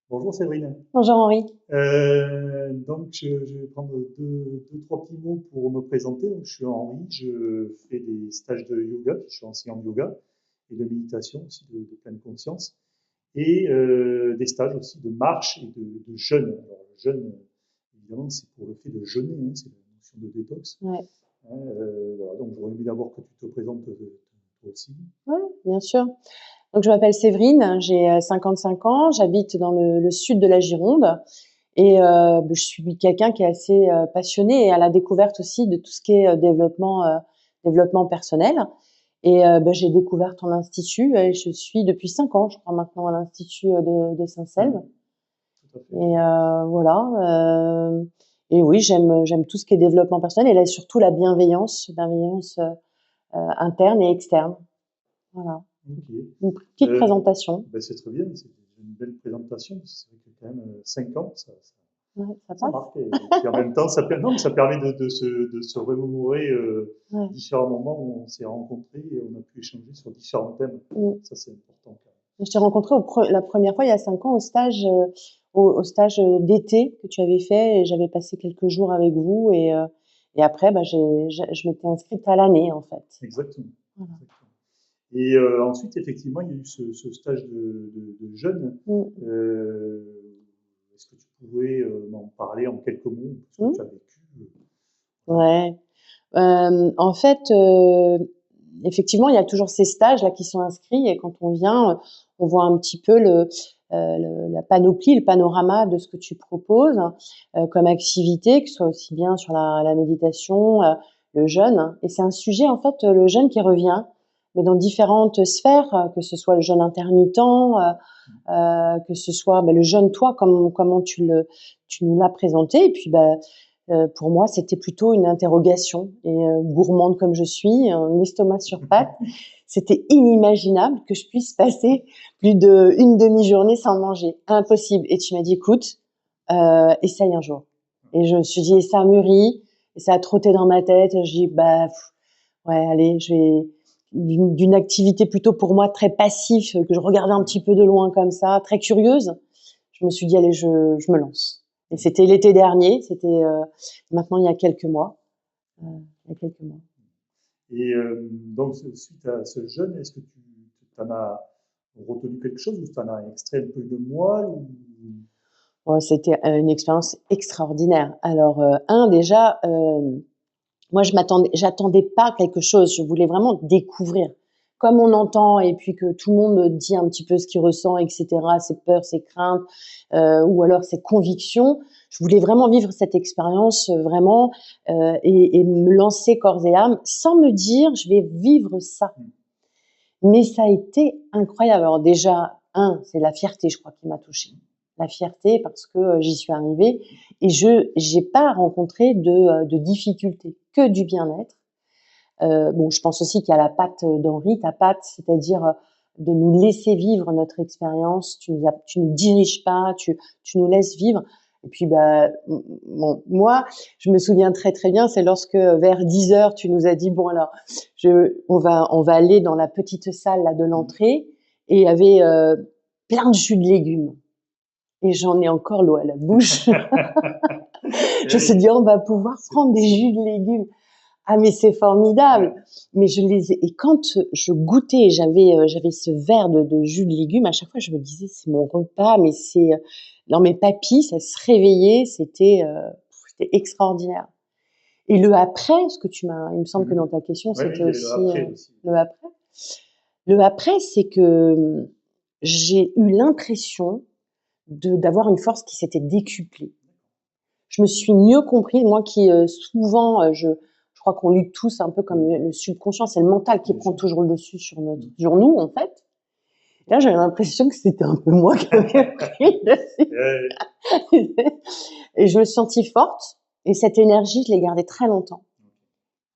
Bonjour Séverine. Bonjour Henri. Donc je vais prendre trois petits mots pour me présenter. Donc, je suis Henri, je fais des stages de yoga, je suis enseignant de yoga et de méditation aussi de pleine conscience, et des stages aussi de marche et de jeûne. Alors le jeûne, évidemment, c'est pour le fait de jeûner, hein, c'est la notion de détox. Ouais, Hein, voilà, donc j'aurais aimé d'abord que tu te présentes toi aussi. ouais, bien sûr. Donc je m'appelle Séverine, j'ai 55 ans, j'habite dans le sud de la Gironde et je suis quelqu'un qui est assez passionné et à la découverte aussi de tout ce qui est développement personnel. Et j'ai découvert ton institut et je suis depuis 5 ans, je crois maintenant, à l'institut de Saint-Selve. Mhm, tout à fait. Et voilà. Et oui, j'aime tout ce qui est développement personnel et là surtout la bienveillance interne et externe. Voilà. Ok. Une petite Euh, présentation. ben, c'est très bien, c'est une belle présentation, parce que c'est vrai que quand même 5 ans, Ouais, ça ça passe. marque. Et puis en même temps, non, mais ça permet de se remémorer Ouais. différents moments où on s'est rencontrés et on a pu échanger sur différents thèmes. Mm. Ça, c'est important quand Je t'ai rencontré la première fois il y a 5 ans au stage, au stage d'été que tu avais fait et j'avais passé quelques jours avec vous et après, je m'étais inscrite à l'année en fait. même. Exactement. Voilà. Exactement. Et ensuite, effectivement, il y a eu ce stage de jeûne. Mm. Euh, Est-ce que tu pouvais m'en parler en quelques mots, ce que Mm. tu as vécu voilà. Ouais. En fait, effectivement, il y a toujours ces stages là qui sont inscrits et quand on vient, on voit un petit peu la panoplie, le panorama de ce que tu proposes comme activité, que ce soit aussi bien sur la méditation, le jeûne. Et c'est un sujet en fait, le jeûne qui revient, mais dans différentes sphères, que ce soit le jeûne intermittent, que ce soit le jeûne toi, comment tu nous l'as présenté, et puis pour moi, c'était plutôt une interrogation. Et gourmande comme je suis, un estomac sur pattes, c'était inimaginable que je puisse passer plus d'une demi-journée sans manger. Impossible. Et tu m'as dit, écoute, essaye un jour. Et je me suis dit, et ça a mûri, et ça a trotté dans ma tête. Et je dis, ouais, allez, je vais d'une activité plutôt pour moi très passif, que je regardais un petit peu de loin comme ça, très curieuse. Je me suis dit, allez, je me lance. Et c'était l'été dernier, c'était maintenant il y a quelques mois. Euh, il y a quelques mois. Et donc, suite à ce jeûne, est-ce que tu en as retenu quelque chose ou tu en as extrait un peu de moelle ou... Ouais, c'était une expérience extraordinaire. Alors, déjà, moi, j'attendais pas quelque chose. Je voulais vraiment découvrir. Comme on entend et puis que tout le monde dit un petit peu ce qu'il ressent, etc., ses peurs, ses craintes, ou alors ses convictions. Je voulais vraiment vivre cette expérience vraiment et me lancer corps et âme sans me dire je vais vivre ça. Mais ça a été incroyable. Alors déjà, c'est la fierté, je crois, qui m'a touchée. La fierté parce que j'y suis arrivée et je j'ai pas rencontré de difficultés, que du bien-être. Bon, je pense aussi qu'il y a la patte d'Henri, ta patte, c'est-à-dire de nous laisser vivre notre expérience. Tu nous diriges pas, tu nous laisses vivre. Et puis, bon, moi, je me souviens très très bien, c'est lorsque vers 10 heures, tu nous as dit bon alors, on va aller dans la petite salle là de l'entrée et il y avait plein de jus de légumes. Et j'en ai encore l'eau à la bouche. Je me suis dit on va pouvoir prendre des jus de légumes. Ah mais c'est formidable. Ouais. Mais et quand je goûtais, j'avais ce verre de jus de légumes, à chaque fois je me disais c'est mon repas, mais c'est dans mes papilles, ça se réveillait, c'était extraordinaire. Et le après, ce que il me semble que dans ta question Ouais, oui, c'était il y a eu aussi après aussi. le après. Le après, c'est que j'ai eu l'impression d'avoir une force qui s'était décuplée. Je me suis mieux comprise, moi qui souvent, je crois qu'on lutte tous un peu comme le subconscient, c'est le mental qui Bien prend sûr. toujours le dessus sur nous en fait. Et là, j'avais l'impression que c'était un peu moi qui avait pris le Ouais, dessus. Et je me suis sentie forte et cette énergie, je l'ai gardée très longtemps.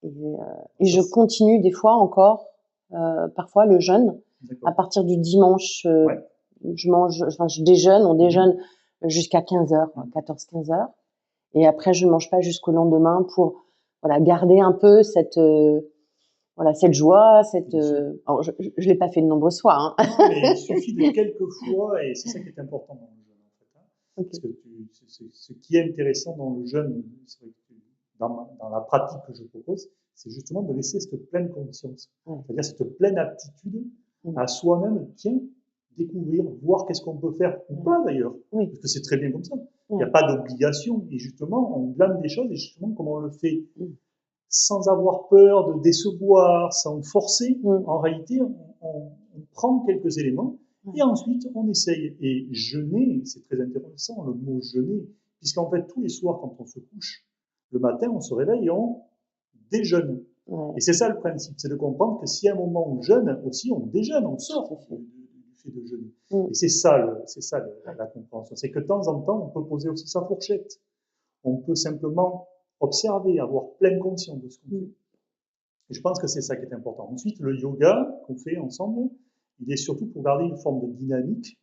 Et ça, je continue des fois encore, parfois le jeûne. À d'accord. partir du dimanche, Ouais. je déjeune, on Mhm. déjeune jusqu'à 15 heures, 14-15 heures. Et après, je ne mange pas jusqu'au lendemain pour voilà garder un peu cette joie, Bien sûr. alors je l'ai pas fait de nombreuses fois, hein. Non, mais il suffit de quelques fois et c'est ça qui est important dans le jeu. Ok. Parce que ce qui est intéressant dans le jeûne, c'est vrai que dans la pratique que je propose, c'est justement de laisser cette pleine conscience, Ouais. c'est-à-dire cette pleine aptitude Mm. à soi-même, tiens, découvrir, voir qu'est-ce qu'on peut faire, ou pas d'ailleurs, Oui. parce que c'est très bien comme ça. Il n'y Ouais. a pas d'obligation, et justement, on blâme des choses, et justement, comme on le fait Mm. sans avoir peur de décevoir, sans forcer, Mm. en réalité, on prend quelques éléments, Ouais. et ensuite, on essaye. Et jeûner, c'est très intéressant, le mot jeûner, puisqu'en fait, tous les soirs, quand on se couche, le matin, on se réveille et on déjeune. Ouais. Et c'est ça le principe, c'est de comprendre que si à un moment on jeûne, aussi on déjeune, on sort du fait de jeûner. Mm. Et c'est ça, la compréhension. C'est que de temps en temps, on peut poser aussi sa fourchette. On peut simplement observer, avoir pleine conscience de ce qu'on fait. Et je pense que c'est ça qui est important. Ensuite, le yoga qu'on fait ensemble, il est surtout pour garder une forme de dynamique,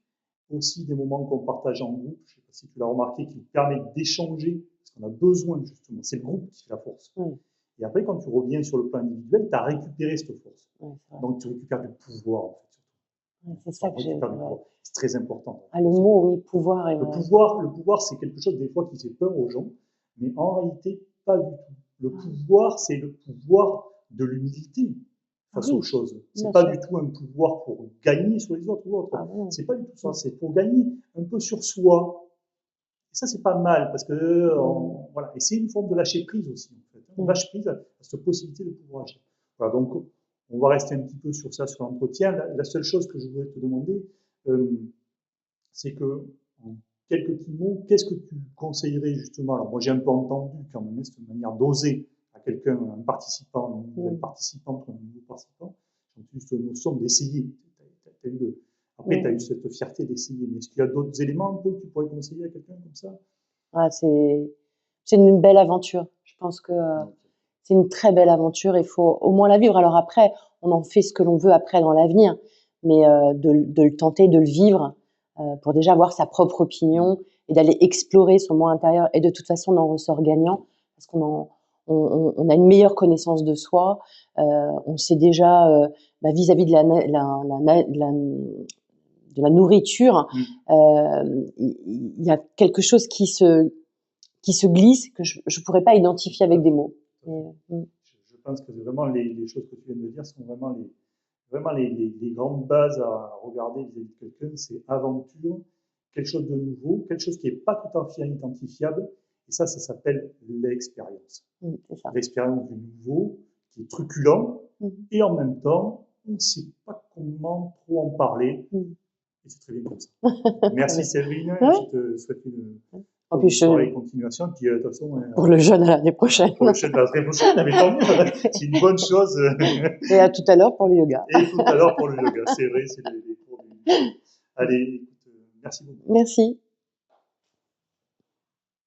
aussi des moments qu'on partage en groupe. Je ne sais pas si tu l'as remarqué, qui permet d'échanger, parce qu'on a besoin justement. C'est le groupe qui fait la force. Oui. Et après, quand tu reviens sur le plan individuel, tu as récupéré cette force. Ouais, c'est vrai. Donc, tu récupères du pouvoir, en fait. Ouais, c'est ça que j'ai. Ouais. C'est très important. Ah, le mot, oui, pouvoir. Est le pouvoir, c'est quelque chose des fois qui fait peur aux gens, mais en réalité, pas du tout. Le pouvoir, c'est le pouvoir de l'humilité face aux choses. C'est pas du tout un pouvoir pour gagner sur les autres ou autre. C'est pas du tout ça. C'est pour gagner un peu sur soi. Et ça, c'est pas mal parce que voilà. Et c'est une forme de lâcher prise aussi. En fait. On lâche prise à cette possibilité de pouvoir agir. Voilà, donc, on va rester un petit peu sur ça, sur l'entretien. La seule chose que je voulais te demander, c'est que, en quelques petits mots, qu'est-ce que tu conseillerais justement? Alors, moi, j'ai un peu entendu quand même cette manière d'oser à quelqu'un, un participant, une nouvelle participante ou un nouveau participant. J'ai entendu cette notion d'essayer. Après, tu as eu cette fierté d'essayer. Mais est-ce qu'il y a d'autres éléments un peu que tu pourrais conseiller à quelqu'un comme ça? Ah, c'est une belle aventure. Je pense que c'est une très belle aventure. Il faut au moins la vivre. Alors après, on en fait ce que l'on veut après dans l'avenir, mais de le tenter, de le vivre, pour déjà avoir sa propre opinion et d'aller explorer son moi intérieur. Et de toute façon, on en ressort gagnant parce on a une meilleure connaissance de soi. On sait déjà vis-à-vis de la nourriture, il y a quelque chose qui se glisse que je pourrais pas identifier avec des mots. Je pense que vraiment les choses que tu viens de dire sont vraiment les grandes bases à regarder vis-à-vis de quelqu'un. C'est aventure, quelque chose de nouveau, quelque chose qui n'est pas tout à fait identifiable. Et ça s'appelle l'expérience. L'expérience du nouveau, qui est truculent, et en même temps, on ne sait pas comment trop en parler. Et c'est très bien comme ça. Merci Séverine, je te souhaite une bonne soirée et continuation. Puis, de toute façon, pour le jeûne à l'année prochaine. Pour le jeûne à l'année prochaine, mais tant mieux, c'est une bonne chose. Et à tout à l'heure pour le yoga. Et tout à l'heure pour le yoga, c'est vrai, c'est les cours du yoga. Allez, écoute, merci beaucoup. Merci.